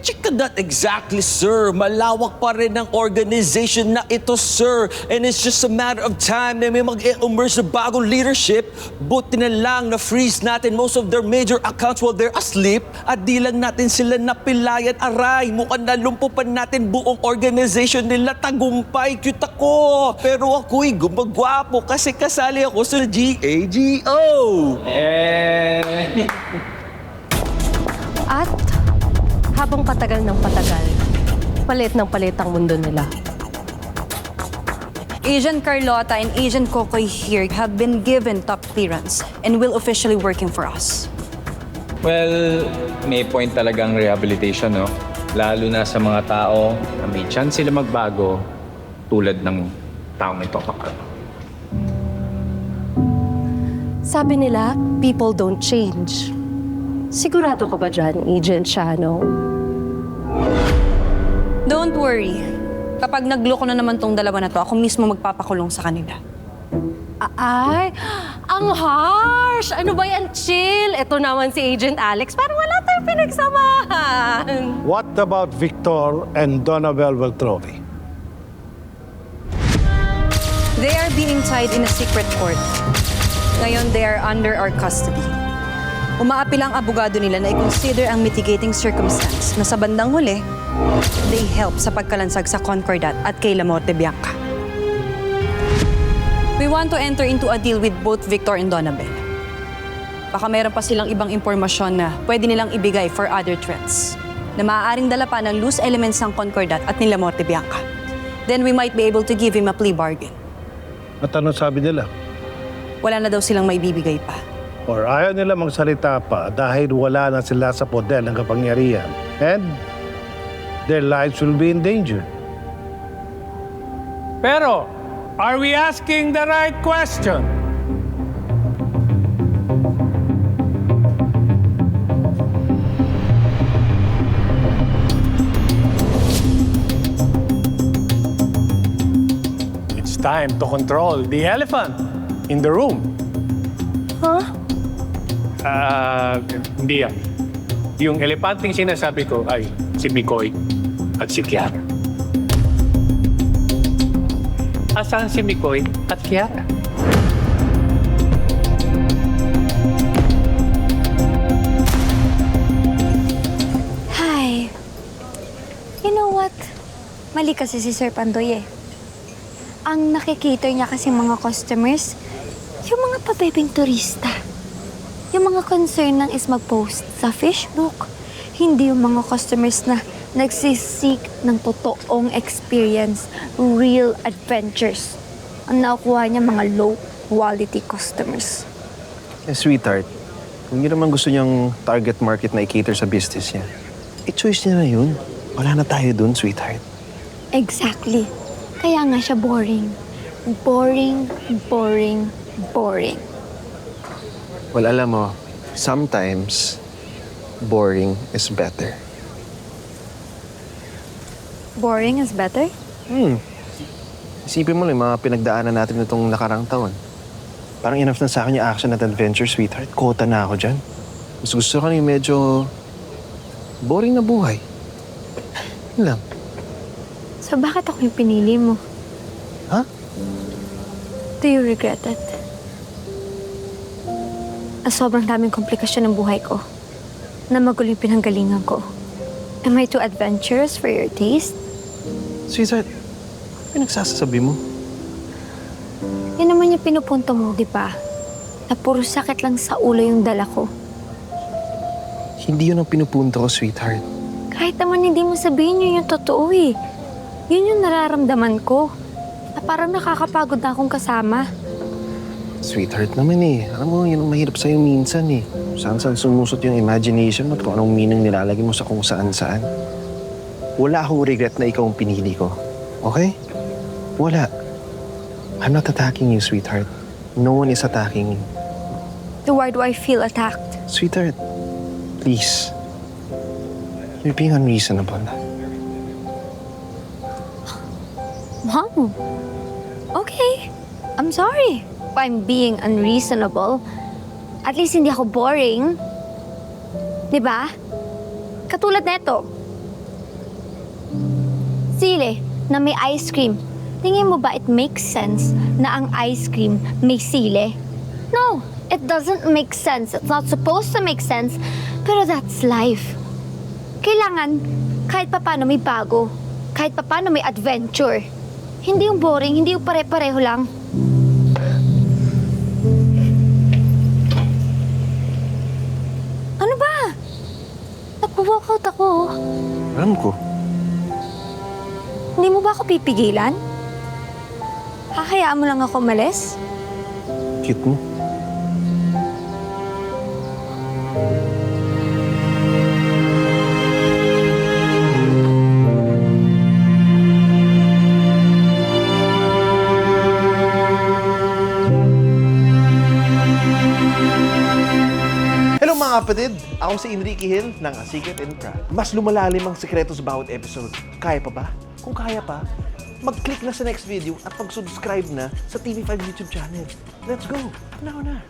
Chika that exactly, sir. Malawak pa rin ang organization na ito, sir. And it's just a matter of time na may mag-emerge na bagong leadership. Buti na lang na-freeze natin most of their major accounts while they're asleep. At di lang natin sila napilayan, aray. Mukhang nalumpupan natin buong organization nila. Tagumpay, cute ako. Pero ako'y gumagwapo kasi kasali ako sa GAGO. At habang patagal ng patagal, palit ng palit ang mundo nila. Agent Carlota and Agent Kokoy here have been given top clearance and will officially working for us. Well, may point talagang rehabilitation, no? Lalo na sa mga tao na may chance sila magbago tulad ng taong ito. Sabi nila, people don't change. Sigurado ka ba dyan, Agent Shano? Don't worry. Kapag nagloko na naman tong dalawa na to, ako mismo magpapakulong sa kanila. Ay, ang harsh! Ano ba yan, chill? Ito naman si Agent Alex, parang wala tayong pinagsamahan. What about Victor and Donabel Beltrovi? They are being tied in a secret court. Ngayon, they are under our custody. Umaapil ang abogado nila na i-consider ang mitigating circumstance na sa bandang huli, they help sa pagkalansag sa Concordat at kay La Morte Bianca. We want to enter into a deal with both Victor and Donabel. Baka meron pa silang ibang impormasyon na pwede nilang ibigay for other threats na maaaring dala pa ng loose elements ng Concordat at ni La Morte Bianca. Then we might be able to give him a plea bargain. At ano sabi nila? Wala na daw silang may bibigay pa. Or ayaw nila magsalita pa dahil wala na sila sa poder ng kapangyarihan. And their lives will be in danger. Pero, are we asking the right question? It's time to control the elephant in the room. Huh? Hindi yan. Yung elepanting sinasabi ko ay si Mikoy at si Kiara. Asan si Mikoy at Kiara? Hi. You know what? Mali kasi si Sir Pandoy eh. Ang nakikater niya kasi mga customers, yung mga pabebeng turista. Yung mga concern lang is mag-post sa Facebook. Hindi yung mga customers na nagsisik ng totoong experience, real adventures. Ang nakukuha niya mga low-quality customers. Sweetheart, kung yun naman gusto niyang target market na i-cater sa business niya, choice niya na yun. Wala na tayo dun, sweetheart. Exactly. Kaya nga siya boring. Boring, boring, boring. Well, alam mo, sometimes, boring is better. Boring is better? Isipin mo lang yung mga pinagdaanan natin itong nakarang taon. Parang enough na sa akin yung action at adventure, sweetheart. Kota na ako dyan. Mas gusto ko yung medyo boring na buhay. Yun lang. So bakit ako yung pinili mo? Ha? Do you regret it? Sobrang daming komplikasyon ng buhay ko. Na magulo yung pinanggalingan ko. Am I too adventurous for your taste? Sweetheart, ano pinagsasabi mo? Yan naman yung pinupunto mo, di ba? Na puro sakit lang sa ulo yung dala ko. Hindi yun ang pinupunto ko, sweetheart. Kahit naman hindi mo sabihin yun yung totoo eh. Yun yung nararamdaman ko. Na parang nakakapagod na akong kasama. Sweetheart naman eh. Alam mo, yun ang mahirap sa'yo minsan eh. Saan-saan sumusot yung imagination mo at kung anong meaning nilalagay mo sa kung saan-saan. Wala akong regret na ikaw ang pinili ko. Okay? Wala. I'm not attacking you, sweetheart. No one is attacking you. So why do I feel attacked? Sweetheart, please. You're being unreasonable. Wow. Okay. I'm sorry if I'm being unreasonable. At least hindi ako boring. Di ba? Katulad neto. Sili na may ice cream. Tingin mo ba it makes sense na ang ice cream may sili? No, it doesn't make sense. It's not supposed to make sense. Pero that's life. Kailangan kahit papano may bago. Kahit papano may adventure. Hindi yung boring, hindi yung pare-pareho lang. Ano ba? Nagpo-walkout ako. Alam ko. Hindi mo ba ako pipigilan? Hakayaan mo lang ako umalis? Cute mo. Hello mga kapatid! Ako si Enrique Hill ng A Secret and Proud. Mas lumalalim ang sekreto sa bawat episode. Kaya pa ba? Kung kaya pa, mag-click na sa next video at mag-subscribe na sa TV5 YouTube channel. Let's go! Now na!